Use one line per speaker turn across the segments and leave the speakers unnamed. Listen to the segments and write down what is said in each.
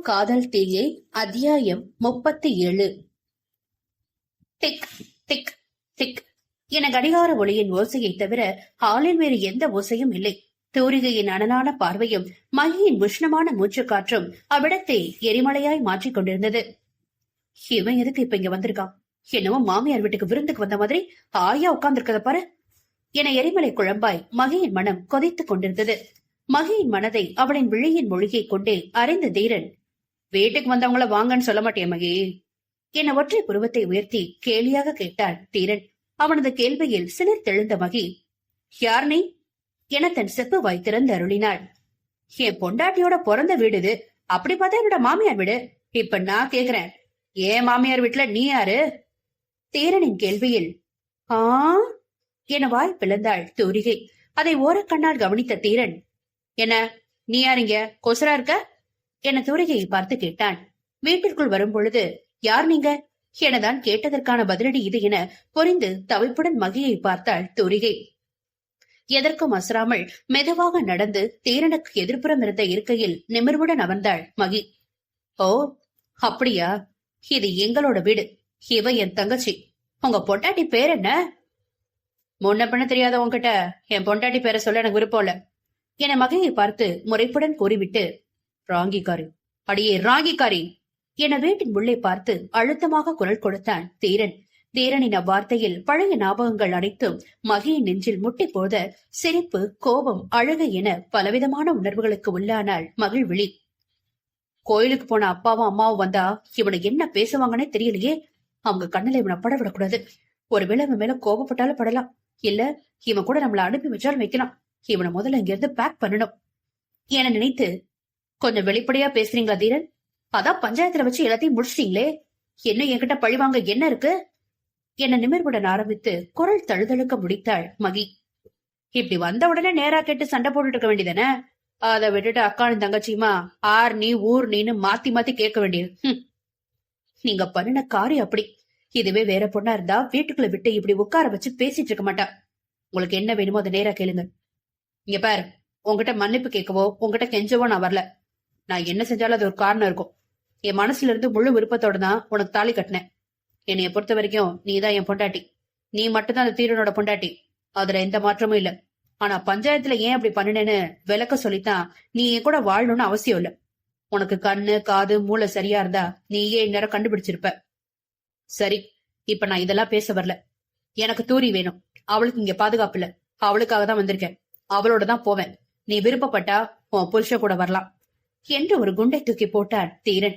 காதல் தீயே அத்தியாயம் 37. Tick tick tick என கடிகார ஒளியின் ஓசையை தவிர ஹாலில் வேறு எந்த ஓசையும் இல்லை. தூரிகையின் அனலான பார்வையும் மகியின் உஷ்ணமான மூச்சு காற்றும் அவ்விடத்தை எரிமலையாய் மாற்றிக் கொண்டிருந்தது. இவன் எதுக்கு இப்ப இங்க வந்திருக்கான்? என்னவோ மாமியார் வீட்டுக்கு விருந்துக்கு வந்த மாதிரி ஆயா உட்கார்ந்திருக்கத பாரு என எரிமலை குழம்பாய் மகியின் மனம் கொதித்துக் கொண்டிருந்தது. மகியின் மனதை அவளின் விழியின் மொழியை கொண்டே அறிந்த தீரன், வீட்டுக்கு வந்தவங்கள வாங்கன்னு சொல்ல மாட்டேன் மகி என ஒற்றை புருவத்தை உயர்த்தி கேலியாக கேட்டான் தீரன். அவனது கேள்வியில் சிலர் தெழுந்த மகி, யார் நீ என தன் செப்பு வாய் திறந்து அருளினாள். என் பொண்டாட்டியோட பிறந்த வீடு இது. அப்படி பார்த்தா என்னோட மாமியார் வீடு. இப்ப நான் கேக்குறேன், ஏன் மாமியார் வீட்டுல நீ யாரு? தீரனின் கேள்வியில் ஆ என வாய் பிளந்தாள் தூரிகை. அதை ஓரக்கண்ணால் கவனித்த தீரன், என்ன நீ யாரிங்க கொசரா இருக்க என தூரிகையை பார்த்து கேட்டான். வீட்டிற்குள் வரும் பொழுது யார் நீங்க எனதான் கேட்டதற்கான பதிலடி இது என பொறிந்து தவிப்புடன் மகியை பார்த்தாள் தூரிகை. எதற்கும் அசராமல் மெதுவாக நடந்து தீரனுக்கு எதிர்ப்புறம் இருந்த இருக்கையில் நிமிர்வுடன் அமர்ந்தாள் மகி. ஓ அப்படியா, இது எங்களோட வீடு. இவ என் தங்கச்சி. உங்க பொண்டாட்டி பேர் என்ன? முன்ன பண்ண தெரியாத உன்கிட்ட என் பொண்டாட்டி பேரை சொல்ல எனக்கு விருப்பம் இல்ல என மகையை பார்த்து முறைப்புடன் கூறிவிட்டு, ராங்கிக்காரி, அடியே ராங்கிக்காரி என வீட்டின் உள்ளே பார்த்து அழுத்தமாக குரல் கொடுத்தான் தீரன். தீரனின் அவ்வார்த்தையில் பழைய ஞாபகங்கள் அனைத்தும் மகியின் நெஞ்சில் முட்டி போத சிரிப்பு, கோபம், அழுகை என பலவிதமான உணர்வுகளுக்கு உள்ளானாள் மகிழ்விழி. கோயிலுக்கு போன அப்பாவும் அம்மாவும் வந்தா இவனை என்ன பேசுவாங்கன்னே தெரியலையே. அவங்க கண்ணுல இவனை படவிடக்கூடாது. ஒருவேளை இவன் மேல கோபப்பட்டாலும் படலாம், இல்ல இவன் கூட நம்மள அனுப்பி வச்சாலும் வைக்கலாம். இவனை முதல்ல இங்க இருந்து பேக் பண்ணணும் என நினைத்து, கொஞ்சம் வெளிப்படையா பேசுறீங்களா தீரன்? அதான் பஞ்சாயத்துல வச்சு எல்லாத்தையும் முடிச்சிட்டீங்களே, இன்னும் என்கிட்ட பழிவாங்க என்ன இருக்கு என நிமிர்வுடன் ஆரம்பித்து குரல் தழுதழுக்க முடித்தாள் மகி. இப்படி வந்த உடனே நேரா கேட்டு சண்டை போட்டுட்டு இருக்க வேண்டியதானே? அதை விட்டுட்டு அக்கானும் தங்கச்சியுமா ஆர் நீ ஊர் நீன்னு மாத்தி மாத்தி கேட்க வேண்டியது. நீங்க பண்ணின காரியம் அப்படி. இதுவே வேற பொண்ணா இருந்தா வீட்டுக்குள்ள விட்டு இப்படி உட்கார வச்சு பேசிட்டு இருக்க மாட்டா. உங்களுக்கு என்ன வேணுமோ அதை நேரா கேளுங்க. இங்க பாரு, உங்ககிட்ட மன்னிப்பு கேட்கவோ உங்ககிட்ட கெஞ்சவோ நான் வரல. நான் என்ன செஞ்சாலும் அது ஒரு காரணம் இருக்கும். என் மனசுல இருந்து முழு விருப்பத்தோட தான் உனக்கு தாலி கட்டினேன். என்னைய பொறுத்த வரைக்கும் நீதான் என் பொண்டாட்டி. நீ மட்டும்தான் அந்த தீரனோட பொண்டாட்டி. அதுல எந்த மாற்றமும் இல்ல. ஆனா பஞ்சாயத்துல ஏன் அப்படி பண்ணினேன்னு விளக்க சொல்லித்தான் நீ என் கூட வாழணும்னு அவசியம் இல்ல. உனக்கு கண்ணு காது மூளை சரியா இருந்தா நீயே இந்நேரம் கண்டுபிடிச்சிருப்ப. சரி, இப்ப நான் இதெல்லாம் பேச வரல. எனக்கு தூரி வேணும். அவளுக்கு இங்க பாதுகாப்பு இல்ல. அவளுக்காக தான் வந்திருக்கேன். அவளோட தான் போவேன். நீ விருப்பப்பட்டா உன் புருஷ கூட வரலாம் என்று ஒரு குண்டை தூக்கி போட்டான் தீரன்.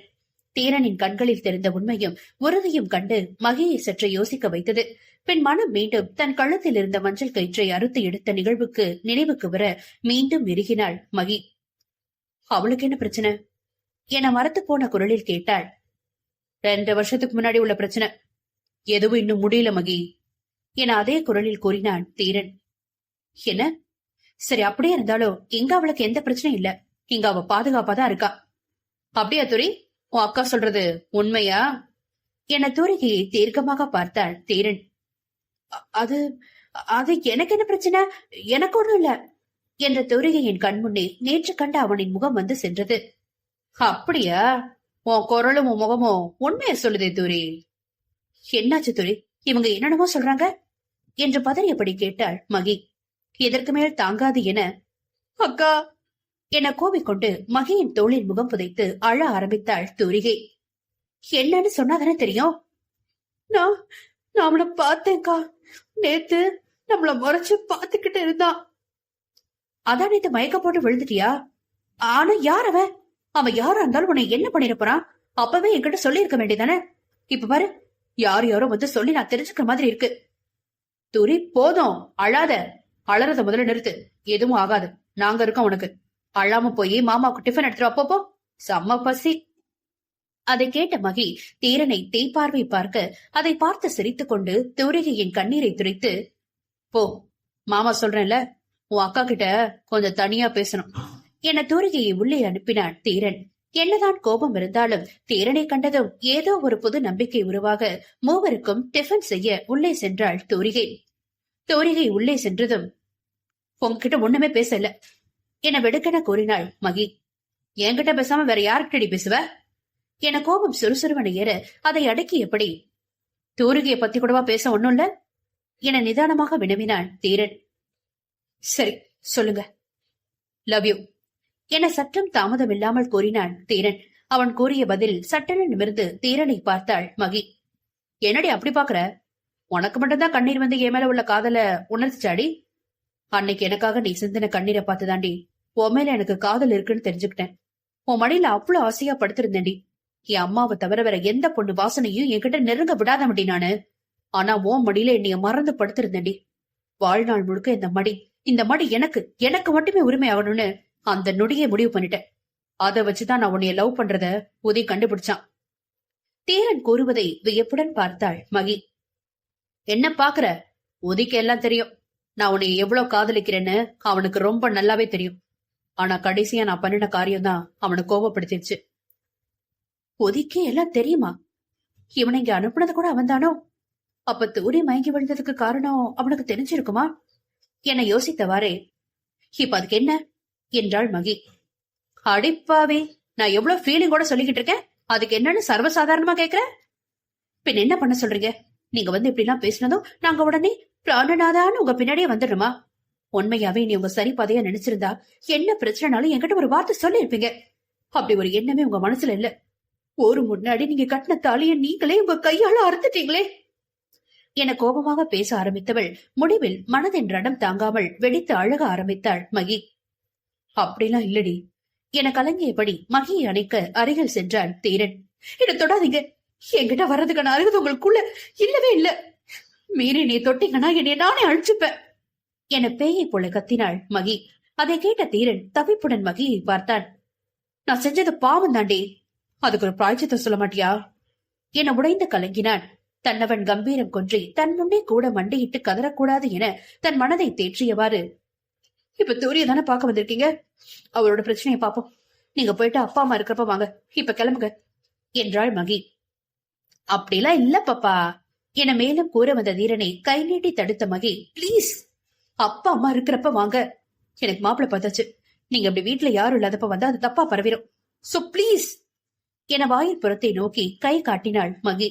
தீரனின் கண்களில் தெரிந்த உண்மையும் உறுதியும் கண்டு மகியை சற்று யோசிக்க வைத்தது. பின் மனம் மீண்டும் தன் கழுத்தில் இருந்த மஞ்சள் கயிற்றை அறுத்து எடுத்த நிகழ்வுக்கு நினைவுக்கு வர மீண்டும் இறுகினாள் மகி. அவளுக்கு என்ன பிரச்சனை என மறத்து போன குரலில் கேட்டாள். 2 வருஷத்துக்கு முன்னாடி உள்ள பிரச்சனை, எதுவும் இன்னும் முடியல மகி என அதே குரலில் கூறினான் தீரன். என்ன? சரி, அப்படியே இருந்தாலும் இங்க அவளுக்கு எந்த பிரச்சனையும் இல்ல. இங்க அவ பாதுகாப்பாதான் இருக்கா. அப்படியா துரி? உன் அக்கா சொல்றது உண்மையா என தூரிகையை தீர்க்கமாக பார்த்தாள் தீரன். அது அது எனக்கு என்ன பிரச்சனை? எனக்கு ஒண்ணும் இல்ல என்ற தூரிகையின் கண்முன்னே நேற்று கண்ட அவனின் முகம் வந்து சென்றது. அப்படியா? உன் குரலும் உன் முகமும் உண்மைய சொல்லுதே தூரி. என்னாச்சு துரி? இவங்க என்னென்னமோ சொல்றாங்க என்று பதறியபடி கேட்டாள் மகி. இதற்கு மேல் தாங்காது என, அக்கா என கோபிக்கொண்டு மகியின் தோளில் முகம் புதைத்து அழ ஆரம்பித்தாள் தூரிகை. என்னன்னு சொன்னாதானே தெரியும். நான் அவனை பார்த்தேன்க்கா. நேத்து நம்மள முறைச்சு பாத்துக்கிட்டு இருந்தான். அதான் நேத்து மயக்க போட்டு விழுந்துட்டியா? ஆனா யார் அவன்? அவன் யாரா இருந்தாலும் உன்னை என்ன பண்ணிருப்பான்? அப்பவே என்கிட்ட சொல்லி இருக்க வேண்டியதானே? இப்ப பாரு, யாரோ வந்து சொல்லி நான் தெரிஞ்சுக்கிற மாதிரி இருக்கு. துரி போதும், அழாத. அழறத முதல்ல நிறுத்து. எதுவும் ஆகாது, நாங்க இருக்கோம் உனக்கு. அழாம போய் மாமாவுக்கு டிஃபன் எடுத்துரு. அப்பப்போ செம்ம பசி. அதை கேட்ட மகி தீரனை தேய்பார்வை பார்க்க அதை பார்த்து சிரித்துக் கொண்டு தூரிகையின் கண்ணீரை துடைத்து, போ, மாமா சொல்றேன்ல, உன் அக்கா கிட்ட கொஞ்சம் தனியா பேசணும் என தூரிகையை உள்ளே அனுப்பினான் தீரன். என்னதான் கோபம் இருந்தாலும் தீரனை கண்டதும் ஏதோ ஒரு புது நம்பிக்கை உருவாக மூவருக்கும் டிஃபன் செய்ய உள்ளே சென்றாள் தூரிகை. தூரிகை உள்ளே சென்றதும், உங்ககிட்ட ஒண்ணுமே பேசல என வெடுக்கென கூறினாள் மகி. என்கிட்ட பேசாம வேற யாருக்கிட்டடி பேசுவ என கோபம் சுறுசுறுவன ஏற அதை அடக்கியபடி, தூரிகையை பத்தி கூடவா பேச ஒண்ணும் இல்ல என நிதானமாக வினவினான் தீரன். சரி சொல்லுங்க. லவ் யூ என சற்றும் தாமதமில்லாமல் கூறினான் தீரன். அவன் கூறிய பதில் சட்டென நிமிர்ந்து தீரனை பார்த்தாள் மகி. என்னடி அப்படி பாக்குற? உனக்கு மட்டும்தான் கண்ணீர் வந்து என் மேல உள்ள காதல உணர்ச்சிச்சாடி. அன்னைக்கு எனக்காக நீ சிந்தின கண்ணீரை பார்த்துதாண்டி உன் மேல எனக்கு காதல் இருக்குன்னு தெரிஞ்சுக்கிட்டேன். உன் மடியில அவ்வளவு ஆசையா படுத்திருந்தேன்டி. என் அம்மாவை தவிர வேற எந்த பொண்ணு வாசனையும் என்கிட்ட நெருங்க விடாத மாட்டி நானு. ஆனா உன் மடியில என்னைய மறந்து படுத்திருந்தேன்டி. வாழ்நாள் முழுக்க இந்த மடி எனக்கு மட்டுமே உரிமை ஆகணும்னு அந்த நொடியை முடிவு பண்ணிட்டேன். அதை வச்சுதான் நான் உன்னைய லவ் பண்றத உதவி கண்டுபிடிச்சான். தீரன் கூறுவதை வியப்புடன் பார்த்தாள் மகி. என்ன பாக்குற? உதிக்கு எல்லாம் தெரியும். நான் உன்னை எவ்வளவு காதலிக்கிறேன்னு அவனுக்கு ரொம்ப நல்லாவே தெரியும். ஆனா கடைசியா நான் பண்ணின காரியம் தான் அவனை கோபப்படுத்திடுச்சு. உதிக்கே எல்லாம் தெரியுமா? இவனை இங்க அனுப்புனது கூட அவன் தானோ? அப்ப தூரி மயங்கி விழுந்ததுக்கு காரணம் அவனுக்கு தெரிஞ்சிருக்குமா என யோசித்தவாறே, இப்ப அதுக்கு என்ன என்றாள் மகி. அடிப்பாவே, நான் எவ்வளவு ஃபீலிங்கோட சொல்லிக்கிட்டு இருக்கேன், அதுக்கு என்னன்னு சர்வசாதாரணமா கேக்குற? பின் என்ன பண்ண சொல்றீங்க? நீங்க வந்து இப்படி எல்லாம் பேசினதும் நாங்க உடனே பிராணநாதான்னு உங்க பின்னாடியே வந்துடுமா? உண்மையாவே நீ உங்க சரி பாதையா நினைச்சிருந்தா என்ன பிரச்சனைனாலும் என்கிட்ட ஒரு வார்த்தை சொல்லி இருப்பீங்க. அப்படி ஒரு எண்ணமே உங்க மனசுல இல்ல. ஒரு முன்னாடி நீங்க கட்டின தாலிய நீங்களே உங்க கையால அறுத்துட்டீங்களே என கோபமாக பேச ஆரம்பித்தவள் முடிவில் மனதின் ரணம் தாங்காமல் வெடித்து அழக ஆரம்பித்தாள் மகி. அப்படிலாம் இல்லடி என கலங்கியபடி மகியை அணைக்க அருகில் சென்றான் தீரன். என்ன தொடாதீங்க, என்கிட்ட வர்றதுக்கான அருகது உங்களுக்குள்ள இல்லவே இல்ல. மீறி நீ தொட்டீங்கன்னா என்னை நானே அழிச்சுப்பேன் என பேயை போல கத்தினாள் மகி. அதை கேட்ட தீரன் தவிப்புடன் மகியை பார்த்தான். நான் செஞ்சது பாவம் தாண்டி, அதுக்கு ஒரு பிராய்ச்சித்தை சொல்ல மாட்டியா என உடைந்து கலங்கினான். தன்னவன் கம்பீரம் கொன்றி தன் முன்னே கூட மண்டியிட்டு கதறக்கூடாது என தன் மனதை தேற்றியவாறு, இப்ப தூரிய தானே பார்க்க வந்திருக்கீங்க, அவரோட பிரச்சனையை பாப்போம். நீங்க போயிட்டு அப்பா அம்மா இருக்கிறப்ப வாங்க, இப்ப கிளம்புங்க என்றாள் மகி. அப்படிலாம் இல்ல பாப்பா என மேலும் கூற வந்த தீரனை கை நீட்டி தடுத்த மகி, பிளீஸ் அப்பா அம்மா இருக்கிறப்ப வாங்க, எனக்கு மாப்பிள்ள பார்த்தாச்சு. நீங்க அப்படி வீட்டுல யாரும் இல்லாதப்ப வந்தா அது தப்பா பரவிடும். சோ பிளீஸ் என வாயிற்புறத்தை நோக்கி கை காட்டினாள் மகி.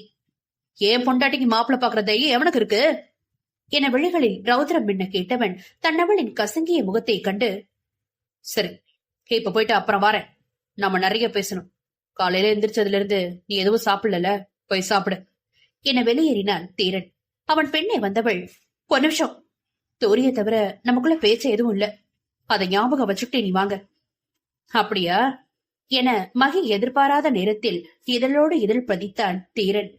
ஏன் பொண்டாட்டிக்கு மாப்பிள்ள பாக்குற தைரியம் எவனுக்கு இருக்கு என விழிகளில் ரௌத்ரம் மின்ன கேட்டவன் தன்னவளின் கசங்கிய முகத்தை கண்டு, சரி இப்ப போயிட்டு அப்புறம் வாரேன், நாம நிறைய பேசணும். காலையில எந்திரிச்சதுல இருந்து நீ எதுவும் சாப்பிடல, போய் சாப்பிடு என வெளியேறினான் தீரன். அவன் பெண்ணே வந்தவள், ஒரு நிமிஷம், தோரிய தவிர நமக்குள்ள பேச்ச எதுவும் இல்ல, அதை ஞாபகம் வச்சுக்கிட்டே நீ வாங்க. அப்படியா என மகி எதிர்பாராத நேரத்தில் இதழோடு இதழ் பதித்தான் தீரன்.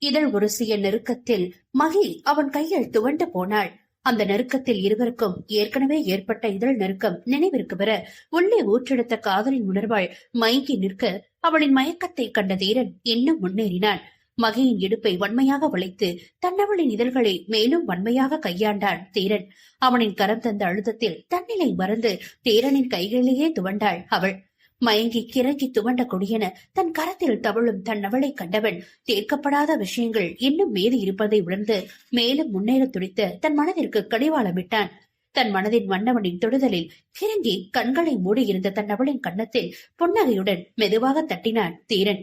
இதழ் உரசிய நெருக்கத்தில் மகி அவன் கையில் துவண்டு போனாள். அந்த நெருக்கத்தில் இருவருக்கும் ஏற்கனவே ஏற்பட்ட இதழ் நெருக்கம் நினைவிற்கு பெற உள்ளே ஊற்றெடுத்த காதலின் உணர்வாள் மயங்கி நிற்க அவளின் மயக்கத்தை கண்ட தீரன் இன்னும் முன்னேறினான். மகியின் இடுப்பை வன்மையாக வளைத்து தன்னவளின் இதழ்களை மேலும் வன்மையாக கையாண்டான் தீரன். அவனின் கரம் தந்த அழுத்தத்தில் தன்னிலை மறந்து தீரனின் கைகளிலேயே துவண்டாள் அவள். மயங்கி கிறங்கி துவண்ட கொடியென தன் கரத்தில் தவழும் தன்னவளை கண்டவன் தீர்க்கப்படாத விஷயங்கள் இன்னும் மீது இருப்பதை உணர்ந்து மேலும் முன்னேற துடித்த தன் மனதிற்கு கடிவாளமிட்டான். தன் மனதின் மன்னவனின் தொடுதலில் கிறங்கி கண்களை மூடியிருந்த தன்னவளின் கன்னத்தில் புன்னகையுடன் மெதுவாக தட்டினான் தீரன்.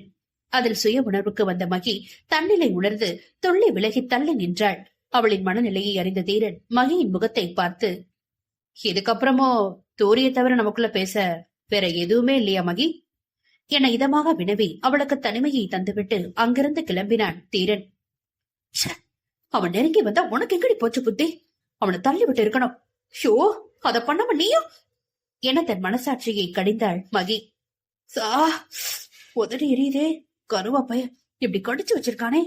அதில் சுய உணர்வுக்கு வந்த மகி தன்னிலை உணர்ந்து துள்ளி விலகி தள்ளி நின்றாள். அவளின் மனநிலையை அறிந்த தீரன் மகியின் முகத்தை பார்த்து, இதுக்கப்புறமோ தூரிய தவிர நமக்குள்ள பேச வேற எதுவுமே இல்லையா மகி என இதமாக வினவி அவளுக்கு தனிமையை தந்துவிட்டு அங்கிருந்து கிளம்பினான் தீரன். அவன் நெருங்கி வந்தா உனக்கு எங்கடி போச்சு புத்தி? அவனை தள்ளி விட்டு இருக்கணும். ஷோ, அத பண்ணாம நீயும் என தன் மனசாட்சியை கடிந்தாள் மகி. உதறி எரியுதே, கருவா பய இப்படி கடிச்சு வச்சிருக்கானே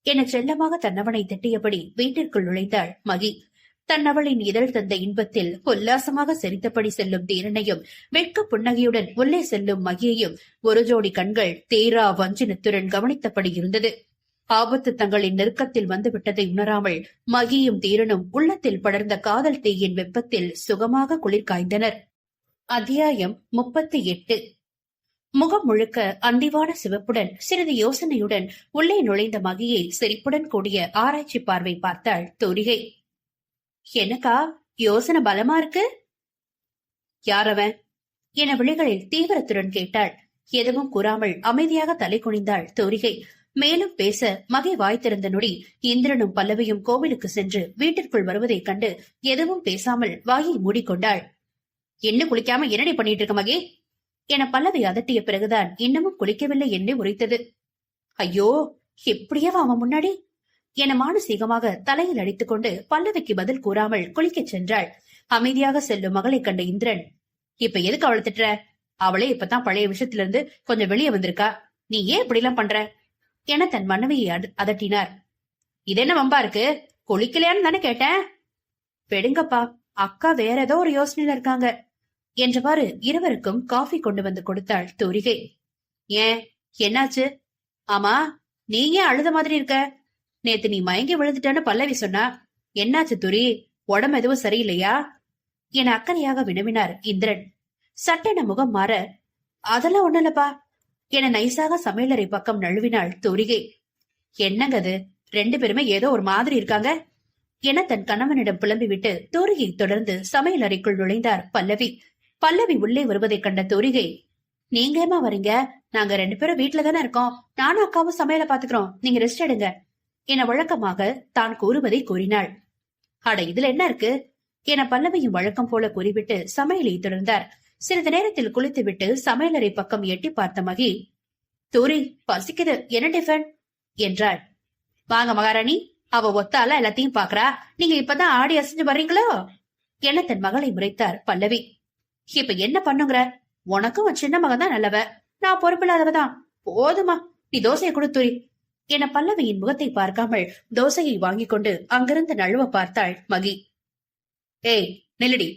என செல்லமாக தன்னவனை திட்டியபடி வீட்டிற்குள் நுழைந்தாள் மகி. தன்னவளின் இதழ் தந்த இன்பத்தில் உல்லாசமாக சிரித்தபடி செல்லும் தீரனையும் வெட்க புன்னகையுடன் உள்ளே செல்லும் மகியையும் ஒரு ஜோடி கண்கள் தேரா வஞ்சினத்துடன் கவனித்தபடி இருந்தது. ஆபத்து தங்களின் நெருக்கத்தில் வந்துவிட்டதை உணராமல் மகியும் தீரனும் உள்ளத்தில் படர்ந்த காதல் தீயின் வெப்பத்தில் சுகமாக குளிர் காய்ந்தனர். அத்தியாயம் 38. முகம் முழுக்க அந்திவான சிவப்புடன் சிறிது யோசனையுடன் உள்ளே நுழைந்த மகியை சிரிப்புடன் கூடிய ஆராய்ச்சி பார்வை பார்த்தாள் தூரிகை. என்னக்கா யோசனை பலமா இருக்கு? யாரவன் என விழிகளில் தீவிரத்துடன் கேட்டாள். எதுவும் கூறாமல் அமைதியாக தலை குனிந்தாள் தூரிகை. மேலும் பேச மகை வாய் திறந்த நொடி இந்திரனும் பல்லவியும் கோவிலுக்கு சென்று வீட்டிற்குள் வருவதைக் கண்டு எதுவும் பேசாமல் வாயை மூடிக்கொண்டாள். என்ன குளிக்காம என்னடி பண்ணிட்டு இருக்க மகே என பல்லவி அதட்டிய பிறகுதான் இன்னமும் குளிக்கவில்லை என்று உரைத்தது. ஐயோ, எப்படியோ அவன் முன்னாடி என மானசீகமாக தலையில் அடித்துக் கொண்டு பல்லவிக்கு பதில் கூறாமல் குளிக்கச் சென்றாள். அமைதியாக செல்லும் மகளை கண்ட இந்திரன், இப்ப எதுக்கு அவளை திட்டுற? அவளே இப்பதான் பழைய விஷயத்துல இருந்து கொஞ்சம் வெளியே வந்திருக்கா. நீ ஏன் இப்படி எல்லாம் பண்ற என தன் மனைவியை அதட்டினார். இது என்ன வம்பா இருக்கு? குளிக்கலையான்னு தானே கேட்டேன். பெடுங்கப்பா, அக்கா வேற ஏதோ ஒரு யோசனையில இருக்காங்க என்றவாறு இருவருக்கும் காஃபி கொண்டு வந்து கொடுத்தாள் தூரிகை. ஏன், என்னாச்சு? ஆமா, நீ ஏன் அழுத மாதிரி இருக்க? நேத்து நீ மயங்கி விழுந்துட்டான்னு பல்லவி சொன்னா. என்னாச்சு துரி? உடம்பு எதுவும் சரியில்லையா என அக்கறையாக வினவினார் இந்திரன். சட்டென முகம் மாற, அதெல்லாம் ஒண்ணு இல்லப்பா என நைசாக சமையலறை பக்கம் நழுவினாள் தூரிகை. என்னங்க அது, 2 பேருமே ஏதோ ஒரு மாதிரி இருக்காங்க என தன் கணவனிடம் புலம்பிவிட்டு தூரிகை தொடர்ந்து சமையலறைக்குள் நுழைந்தார் பல்லவி. பல்லவி உள்ளே வருவதை கண்ட தூரிகை, நீங்க ஏமா வரீங்க? நாங்க 2 பேரும் வீட்டுல தானே இருக்கோம். நானும் அக்காவும் சமையல பாத்துக்கிறோம், நீங்க ரெஸ்ட் எடுங்க என வழக்கமாக தான் கூறுவதை கூறினாள். அட, இதுல என்ன இருக்கு என பல்லவியும் வழக்கம் போல கூறிவிட்டு சமையலை தொடர்ந்தார். சிறிது நேரத்தில் குளித்துவிட்டு சமையலறை பக்கம் எட்டி பார்த்த மகி, தூரி பசிக்குது, என்ன டிஃபன் என்றாள். வாங்க மகாராணி, அவ ஒத்தால எல்லாத்தையும் பாக்குறா, நீங்க இப்பதான் ஆடி அசைஞ்சு வர்றீங்களோ என தன் மகளை முறைத்தார் பல்லவி. இப்ப என்ன பண்ணுங்கிற? உனக்கும் ஒரு சின்ன மகன் தான் நல்லவ, நான் பொறுப்பில்லாதவதான். போதுமா, நீ தோசையை கொடுத்துரி என பல்லவியின் முகத்தை பார்க்காமல் தோசையை வாங்கிக் கொண்டு அங்கிருந்து நழுவ பார்த்தாள் மகி. ஏய் நில்லடி,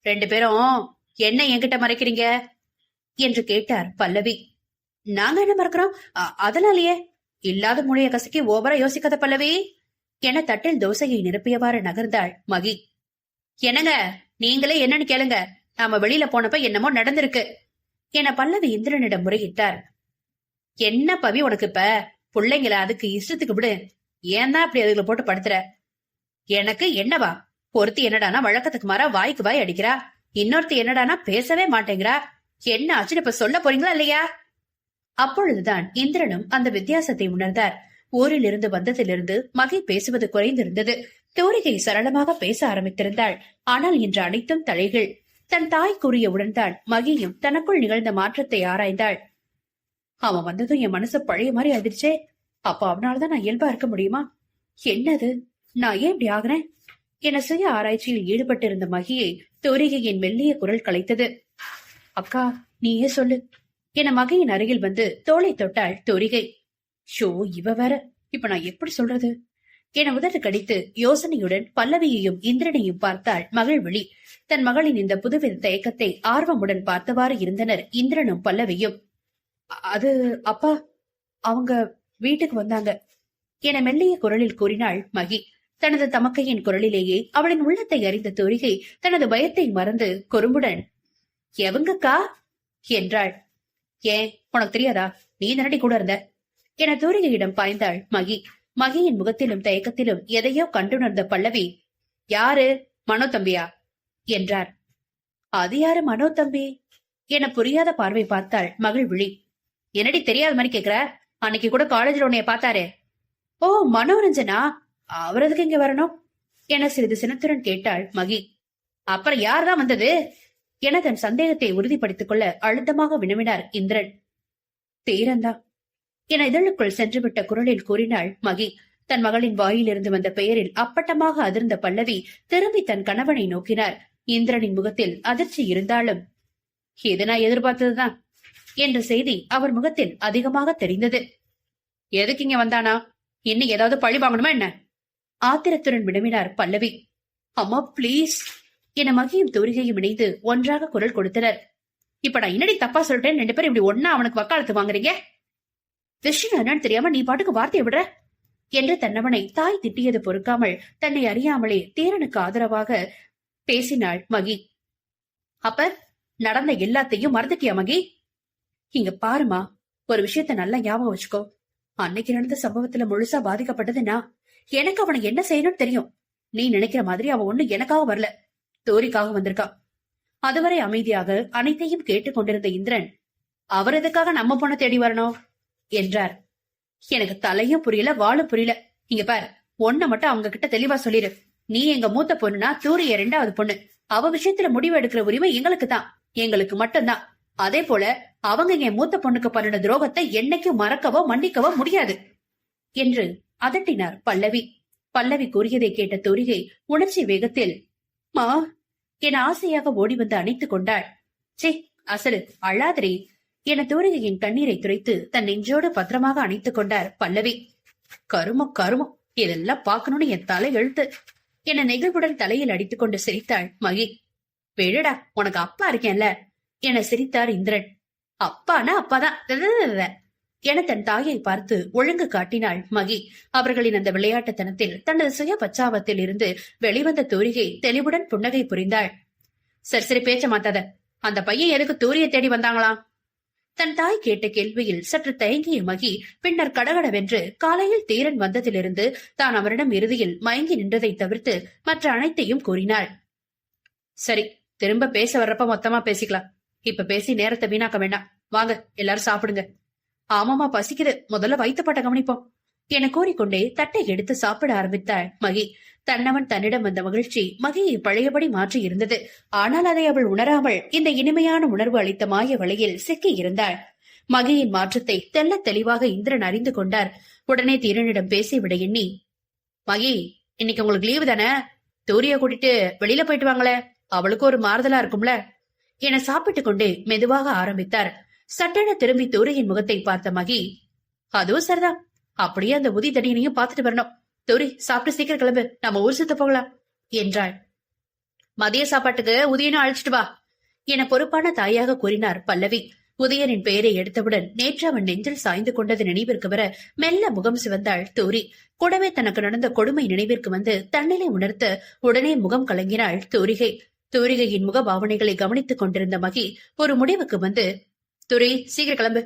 2 பேரும் என்ன என்கிட்ட மறைக்கிறீங்க என்று கேட்டார் பல்லவி. நாங்க என்ன மறக்கிறோம்? அதனாலேயே இல்லாத மூளைய கசக்கி ஓவரா யோசிக்காத பல்லவி என தட்டில் தோசையை நிரப்பியவாறு நகர்ந்தாள் மகி. என்னங்க, நீங்களே என்னன்னு கேளுங்க, நாம வெளியில போனப்ப என்னமோ நடந்திருக்கு என பல்லவி இந்திரனிடம் முறையிட்டார். என்ன பவி உனக்கு இப்ப? பிள்ளைங்கள அதுக்கு இஷ்டத்துக்கு விடு, ஏன் தான் அப்படி அதுல போட்டு படுத்துற? எனக்கு என்னவா? ஒருத்தி என்னடானா வழக்கத்துக்கு மாறா வாய்க்கு வாய் அடிக்கிறா, இன்னொருத்தி என்னடானா பேசவே மாட்டேங்கிறா. என்ன ஆச்சுன்னு இப்ப சொல்ல போறீங்களா இல்லையா? அப்பொழுதுதான் இந்திரனும் அந்த வித்தியாசத்தை உணர்ந்தார். ஊரில் இருந்து வந்ததிலிருந்து மகை பேசுவது குறைந்திருந்தது. தூரிகை சரளமாக பேச ஆரம்பித்திருந்தாள். ஆனால் இன்று அனைத்தும் தலைகள். தன் தாய் கூறியவுடன் தான் மகியும் தனக்குள் நிகழ்ந்த மாற்றத்தை ஆராய்ந்தாள். அவன் வந்ததும் என் மனசு பழைய மாதிரி ஆயிடுச்சே. அப்ப அவனாலதான் நான் இயல்பா இருக்க முடியுமா? என்னது, நான் ஏன் இப்படி ஆகுறேன் என சுய ஆராய்ச்சியில் ஈடுபட்டிருந்த மகியை தூரிகையின் மெல்லிய குரல் கலைத்தது. அக்கா, நீயே சொல்லு என மகையின் அருகில் வந்து தோளை தொட்டாள் தூரிகை. ஷோ, இவ வேற, இப்ப நான் எப்படி சொல்றது என உதட்டு கடித்து யோசனையுடன் பல்லவியையும் இந்திரனையும் பார்த்தாள் மகிழ்விழி. தன் மகளின் இந்த புதுவித தயக்கத்தை ஆர்வமுடன் பார்த்தவாறு இருந்தனர் இந்திரனும் பல்லவியும். அது அப்பா, அவங்க வீட்டுக்கு வந்தாங்க என மெல்லிய குரலில் கூறினாள் மகி. தனது தமக்கையின் குரலிலேயே அவளின் உள்ளத்தை அறிந்த தூரிகை தனது பயத்தை மறந்து குறும்புடன், எவங்கக்கா என்றாள். ஏன், உனக்கு தெரியாதா? நீ தானடி கூட இருந்த என தூரிகையிடம் பாய்ந்தாள் மகி. மகியின் முகத்திலும் தயக்கத்திலும் எதையோ கண்டுணர்ந்த பல்லவி, யாரு, மனோ தம்பியா என்றார். அது யாரு மனோ தம்பி என புரியாத பார்வை பார்த்தாள் மகிழ்விழி. என்னடி தெரியாத மாதிரி கேக்குற? அன்னைக்கு கூட காலேஜ்ல உன்னைய பார்த்தாரே. ஓ, மனோரஞ்சனா, அவரதுக்கு இங்க வரணும் என சிறிது சினத்துடன் கேட்டாள் மகி. அப்புறம் யார்தான் வந்தது என தன் சந்தேகத்தை உறுதிப்படுத்திக் கொள்ள அழுத்தமாக வினவினார் இந்திரன். பேரந்தா என இதழுக்குள் சென்றுவிட்ட குரலில் கூறினாள் மகி. தன் மகளின் வாயிலிருந்து வந்த பெயரில் அப்பட்டமாக அதிர்ந்த பல்லவி திரும்பி தன் கணவனை நோக்கினார். இந்திரனின் முகத்தில் அதிர்ச்சி இருந்தாலும், இது நான் எதிர்பார்த்ததுதான் என்ற செய்தி அவர் முகத்தில் அதிகமாக தெரிந்தது. எதுக்கு இங்க வந்தானா? இன்னும் ஏதாவது பழி வாங்கணுமா என்ன? ஆத்திரத்துடன் வினவினார் பல்லவி. அம்மா பிளீஸ் என மகியும் தூரிகையும் இணைந்து ஒன்றாக குரல் கொடுத்தனர். இப்ப நான் என்னடி தப்பா சொல்லிட்டேன்? 2 பேரும் இப்படி ஒன்னா அவனுக்கு வக்காலத்து வாங்குறீங்க? விஷயம் என்னன்னு தெரியாம நீ பாட்டுக்கு வார்த்தையை விடுற என்று தன்னவனை தாய் திட்டியது பொறுக்காமல் தன்னை அறியாமலே தீரனுக்கு ஆதரவாக பேசினாள் மகி. அப்ப நடந்த எல்லாத்தையும் மறந்துட்டியா மகி? இங்க பாருமா, ஒரு விஷயத்த நல்லா ஞாபகம் வச்சுக்கோ. அன்னைக்கு நடந்த சம்பவத்துல முழுசா பாதிக்கப்பட்டதுன்னா எனக்கு அவனை என்ன செய்யணும்னு தெரியும். நீ நினைக்கிற மாதிரி அவன் ஒண்ணு எனக்காக வரல, தோரிக்காக வந்திருக்கான். அதுவரை அமைதியாக அனைத்தையும் கேட்டுக் கொண்டிருந்த இந்திரன், அவர் எதுக்காக நம்ம பொண்ணை தேடி வரணும் என்றார். எனக்கு தலையும் புரியல வாழும் புரியல. இங்க பாரு, ஒன்ன மட்டும் அவங்க கிட்ட தெளிவா சொல்லிரு. நீ எங்க மூத்த பொண்ணுனா சூரிய 2வது பொண்ணு. அவ விஷயத்துல முடிவு எடுக்கிற உரிமை எங்களுக்கு தான், எங்களுக்கு மட்டும்தான். அதே போல அவங்க என் மூத்த பொண்ணுக்கு பண்ணின துரோகத்தை என்னைக்கும் மறக்கவோ மன்னிக்கவோ முடியாது என்று அதட்டினார் பல்லவி. பல்லவி கூறியதை கேட்ட தூரிகை உணர்ச்சி வேகத்தில் மா என ஆசையாக ஓடி வந்து அணைத்துக் கொண்டாள். சே அசலு, அழாதிரே என தூரிகையின் கண்ணீரை துரைத்து தன் நெஞ்சோடு பத்திரமாக அணைத்துக் கொண்டார் பல்லவி. கருமம் கருமம், இதெல்லாம் பாக்கணும்னு என் தலை எழுத்து என நெகிழ்வுடன் தலையில் அடித்துக் கொண்டு சிரித்தாள் மகி. விழுடா, உனக்கு அப்பா இருக்கேன்ல என சிரித்தார் இந்திரன். அப்பானா அப்பாதான் என தன் தாயை பார்த்து ஒழுங்கு காட்டினாள் மகி. அவர்களின் அந்த விளையாட்டுத்தனத்தில் தனது சுய பச்சாவத்தில் இருந்து வெளிவந்த தூரிகை தெளிவுடன் புன்னகை புரிந்தாள். சரி சரி, பேச்ச மாத்தாத. அந்த பையன் எதுக்கு தூரிய தேடி வந்தாங்களாம்? தன் தாய் கேட்ட கேள்வியில் சற்று தயங்கிய மகி பின்னர் கடகடவென்று காலையில் தீரன் வந்ததிலிருந்து தான் அவரிடம் இறுதியில் மயங்கி நின்றதை தவிர்த்து மற்ற அனைத்தையும் கூறினாள். சரி, திரும்ப பேச வர்றப்ப மொத்தமா பேசிக்கலாம். இப்ப பேசி நேரத்தை வீணாக்க வேண்டாம். வாங்க எல்லாரும் சாப்பிடுங்க. ஆமாமா, பசிக்குது, முதல்ல வயிற்றுப்பாட்ட கவனிப்போம் என கூறிக்கொண்டே தட்டை எடுத்து சாப்பிட ஆரம்பித்தாள் மகி. தன்னவன் தன்னிடம் வந்த மகிழ்ச்சி மகியை பழையபடி மாற்றி இருந்தது. ஆனால் அதை அவள் உணராமல் இந்த இனிமையான உணர்வு அளித்த மாய வலையில் சிக்கி இருந்தாள். மகியின் மாற்றத்தை தெல்ல தெளிவாக இந்திரன் அறிந்து கொண்டார். உடனே தீரனிடம் பேசிவிட எண்ணி, மகி, இன்னைக்கு உங்களுக்கு லீவு தானே? தூரிய கூட்டிட்டு வெளியில போயிட்டு வாங்களே, அவளுக்கு ஒரு மாறுதலா இருக்கும்ல என சாப்பிட்டுக் கொண்டே மெதுவாக ஆரம்பித்தார். சட்டென திரும்பி தூரியின் முகத்தை பார்த்த மகி, அதுவும் சரிதான், அப்படியே அந்த உதி தடியனையும் பார்த்துட்டு வரணும். தூரி, சாப்பிட்டு சீக்கிரம் கிளம்பு, நம்ம ஊர் சுத்த போகலாம் என்றாள். மதிய சாப்பாட்டுக்கு உதயனும் அழைச்சிட்டு வா என பொறுப்பான தாயாக கூறினார் பல்லவி. உதயனின் பெயரை எடுத்தவுடன் நேற்று அவன் நெஞ்சில் சாய்ந்து கொண்டது நினைவிற்கு வர மெல்ல முகம் சிவந்தாள் தூரி. கூடவே தனக்கு நடந்த கொடுமை நினைவிற்கு வந்து தன்னிலை உணர்த்த உடனே முகம் கலங்கினாள் தூரிகை. தூரிகையின் முக பாவனைகளை கவனித்துக் கொண்டிருந்த மகி ஒரு முடிவுக்கு வந்து, துரி, சீக்கிரம் கிளம்பு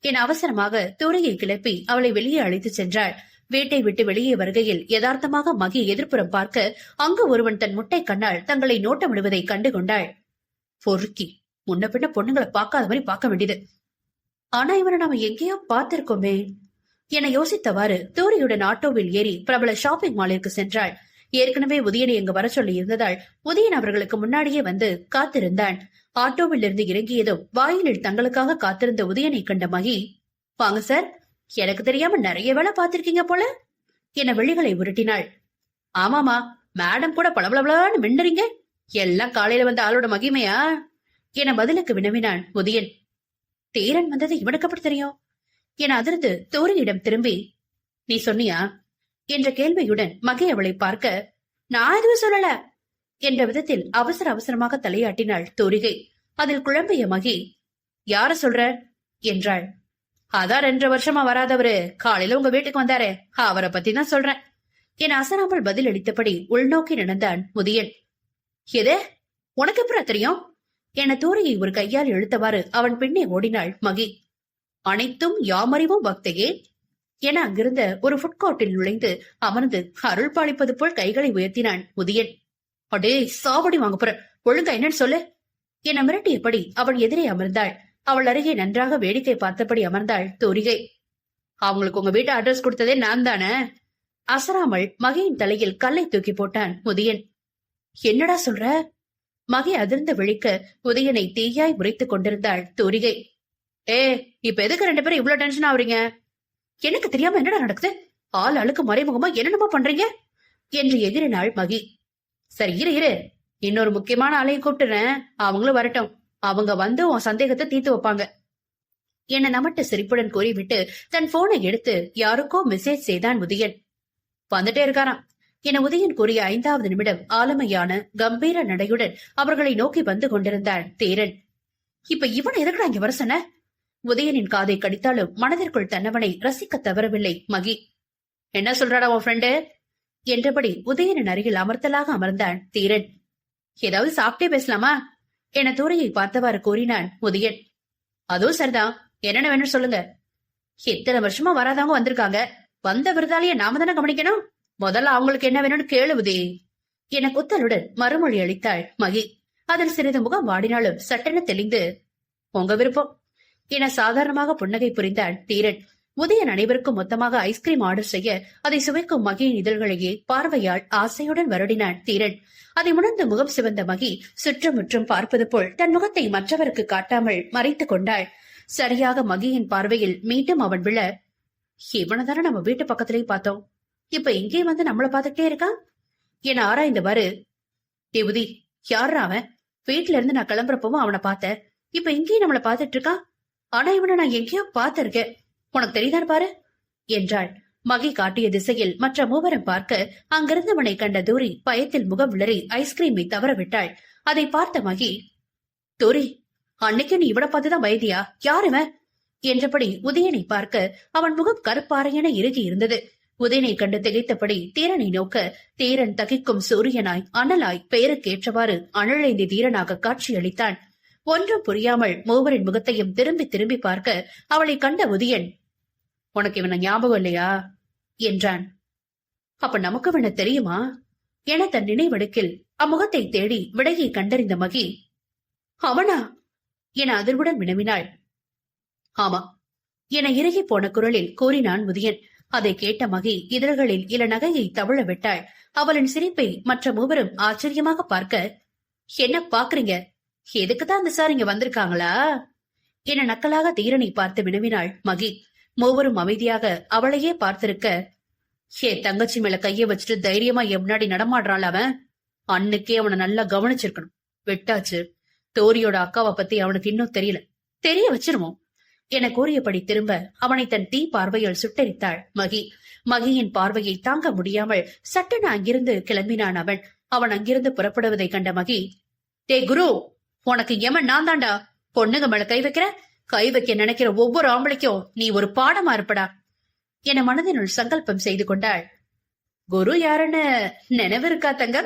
என அவசரமாக தூரியை கிளப்பி அவளை வெளியே அழைத்து சென்றாள். வீட்டை விட்டு வெளியே வருகையில் யதார்த்தமாக மகி எதிர்ப்புறம் பார்க்க அங்கு ஒருவன் தன் முட்டை கண்ணால் தங்களை நோட்டமிடுவதை கண்டு கொண்டாள். பொறுக்கி, முன்ன பின்ன பொண்ணுங்களை பார்க்காத மாதிரி பார்க்க வேண்டியது. ஆனா இவனை நாம எங்கேயோ பார்த்திருக்கோமே என யோசித்தவாறு தூரியுடன் ஆட்டோவில் ஏறி பிரபல ஷாப்பிங் மாலிற்கு சென்றாள். ஏற்கனவே உதயனை எங்கு வர சொல்லி இருந்ததால் உதயன் அவர்களுக்கு முன்னாடியே வந்து காத்திருந்தான். ஆட்டோவில் இருந்து இறங்கியதும் வாயிலில் தங்களுக்காக காத்திருந்த உதயனை கண்ட மகி, வாங்க சார், எனக்கு தெரியாம நிறைய வேலை பார்த்திருக்கீங்க போல என விழிகளை உருட்டினாள். ஆமாமா, மேடம் கூட பளபளபளன்னு மின்னறீங்க, எல்லாம் காலையில வந்த ஆளோட மகிமையா என பதிலுக்கு வினவினான் உதயன். தீரன் வந்தது இவனுக்கு அப்படி தெரியும் என அதிர்ந்து தூரியிடம் திரும்பி, நீ சொன்னியா என்ற கேள்வியுடன் மகி அவளை பார்க்க, நான் எதுவும் சொல்லல என்ற விதத்தில் அவசர அவசரமாக தலையாட்டினாள் தூரிகை. அதில் குழம்பிய மகி, யார சொல்ற என்றாள். அதான் 2 வருஷமா வராதவரு காலையில உங்க வீட்டுக்கு வந்தாரே, அவரை பத்தி தான் சொல்றேன் என அசராமல் பதில் அளித்தபடி உள்நோக்கி நடந்தான் உதயன். எதே, உனக்கு எப்படி தெரியும் என தூரியை ஒரு கையால் இழுத்தவாறு அவன் பின்னே ஓடினாள் மகி. அனைத்தும் யாமறிவும் பக்தையே என அங்கிருந்த ஒரு புட்கோர்ட்டில் நுழைந்து அமர்ந்து அருள் பாலிப்பது போல் கைகளை உயர்த்தினான் உதயன். அடே சாவடி வாங்க போற, ஒழுங்கா என்னன்னு சொல்லு என மிரட்டியபடி அவள் எதிரே அமர்ந்தாள். அவள் அருகே நன்றாக வேடிக்கை பார்த்தபடி அமர்ந்தாள் தூரிகை. அவங்களுக்கு உங்க வீட்டு அட்ரஸ் கொடுத்ததே நான் தானே? அசராமல் மகியின் தலையில் கல்லை தூக்கி போட்டான் உதயன். என்னடா சொல்ற? மகி அதிர்ந்து விழிக்க உதயனை தீயாய் உரைத்துக் கொண்டிருந்தாள் தூரிகை. இப்ப எதுக்கு 2 பேரும் இவ்வளவு டென்ஷன் ஆவறீங்க? எனக்கு தெரியாம என்னடா நடக்குது? ஆள் அழுக்கு மறைமுகமா என்னென்னமோ பண்றீங்க என்று எதிரினாள் மகி. சரி இரு, இன்னொரு முக்கியமான ஆளையும் கூப்பிட்டுறேன், அவங்களும் வரட்டும், அவங்க வந்து உன் சந்தேகத்தை தீர்த்து வைப்பாங்க என நமட்டு சிரிப்புடன் கூறிவிட்டு தன் போனை எடுத்து யாருக்கோ மெசேஜ் செய்தான் உதயன். வந்துட்டே இருக்காராம் என உதயன் கூறிய 5வது நிமிடம் ஆளுமையான கம்பீர நடையுடன் அவர்களை நோக்கி வந்து கொண்டிருந்தான் தீரன். இப்ப இவன் எதுக்குடா இங்க வர சொன்ன? உதயனின் காதை கடித்தாலும் மனதிற்குள் தன்னவனை ரசிக்க தவறவில்லை மகி. என்ன சொல்றாடா உன் ஃப்ரெண்டு என்றபடி உதயனின் அருகில் அமர்த்தலாக அமர்ந்தான் தீரன். ஏதாவது சாப்பிட்டே பேசலாமா என தூரையை பார்த்தவாறு கூறினான் உதயன். அதுவும் சரிதான், என்னென்ன வேணும் சொல்லுங்க. இத்தனை வருஷமா வராதவங்க வந்திருக்காங்க, வந்த விருதாளிய நாம தானே கவனிக்கணும், முதல்ல அவங்களுக்கு என்ன வேணும்னு கேளுவுதே என குத்தலுடன் மறுமொழி அளித்தாள் மகி. அதில் சிறிது முகம் வாடினாலும் சட்டென தெளிந்து, உங்க விருப்பம் என சாதாரணமாக புன்னகை புரிந்தான் தீரன். உதயன் அனைவருக்கும் மொத்தமாக ஐஸ்கிரீம் ஆர்டர் செய்ய அதை சுவைக்கும் மகியின் இதழ்களையே பார்வையால் ஆசையுடன் வருடினான் தீரன். அதை உணர்ந்து முகம் சிவந்த மகி சுற்றுமுற்றும் பார்ப்பது போல் தன் முகத்தை மற்றவருக்கு காட்டாமல் மறைத்துக் கொண்டாள். சரியாக மகியின் பார்வையில் மீண்டும் அவன் விழ, இவனதானே நம்ம வீட்டு பக்கத்திலேயே பார்த்தோம், இப்ப இங்கே வந்து நம்மள பாத்துக்கிட்டே இருக்கான் என ஆராய்ந்தவாறு, தேவதி யாரா அவன்? வீட்டுல இருந்து நான் கிளம்புறப்பவும் அவனை பார்த்தேன், இப்ப இங்கேயும் நம்மள பாத்துட்டு இருக்கான். ஆனா இவனை நான் எங்கேயோ பாத்திருக்கேன், உனக்கு தெரியுதான் பாரு என்றாள். மகி காட்டிய திசையில் மற்ற மூவரும் பார்க்க அங்கிருந்தவனை கண்ட தூரி பயத்தில் முகம் விளறி ஐஸ்கிரீமை தவற விட்டாள். அதை பார்த்த மகி, தூரி அன்னைக்கு நீ இவனை பார்த்துதான் பயந்தியா? யாருவன் என்றபடி உதயனை பார்க்க அவன் முகம் கருப்பாறையென இறுகி இருந்தது. உதயனை கண்டு திகைத்தபடி தீரனை நோக்க தீரன் தகிக்கும் சூரியனாய் அனலாய் பெயருக்கேற்றவாறு அனலேந்தி தீரனாக காட்சியளித்தான். ஒன்றும் புரியாமல் மூவரின் முகத்தையும் திரும்பி திரும்பி பார்க்க அவளை கண்ட உதயன், உனக்கு இவனை ஞாபகம் இல்லையா என்றான். அப்ப நமக்கு இவனை தெரியுமா என தன் நினைவடுக்கில் அம்முகத்தை தேடி விடையை கண்டறிந்த மகி, அவனா என அதிர்வுடன் வினவினாள். ஆமா என இறுகி போன குரலில் கூறினான் உதயன். அதை கேட்ட மகி இதழ்களில் இள நகையை தவிழ விட்டாள். அவளின் சிரிப்பை மற்ற மூவரும் ஆச்சரியமாக பார்க்க, என்ன பாக்குறீங்க, எதுக்குதான் அந்த சார் இங்க வந்திருக்காங்களா என நக்கலாக தீரனை பார்த்து வினவினாள் மகி. மூவரும் அமைதியாக அவளையே பார்த்திருக்க, தங்கச்சி மேல கைய வச்சுட்டு தைரியமா முன்னாடி நடமாடுறாள் அவன், அன்னைக்கே அவனை நல்லா கவனிச்சிருக்கணும், விட்டாச்சு. தோரியோட அக்காவை பத்தி அவனுக்கு இன்னும் தெரியல, தெரிய வச்சிருவோம் என கூறியபடி திரும்ப அவனை தன் தீ பார்வையால் சுட்டரித்தாள் மகி. மகியின் பார்வையை தாங்க முடியாமல் சட்டென அங்கிருந்து கிளம்பினான் அவன். அவன் அங்கிருந்து புறப்படுவதை கண்ட மகி, டே குரு, உனக்கு எமன் நான் தாண்டா, பொண்ணுங்க மேல கை வைக்க நினைக்கிற ஒவ்வொரு ஆம்பளைக்கும் நீ ஒரு பாடமா இருப்படா என மனதினுள் சங்கல்பம் செய்து கொண்டாள். குரு யாருன்னு நினைவு இருக்கா தங்க?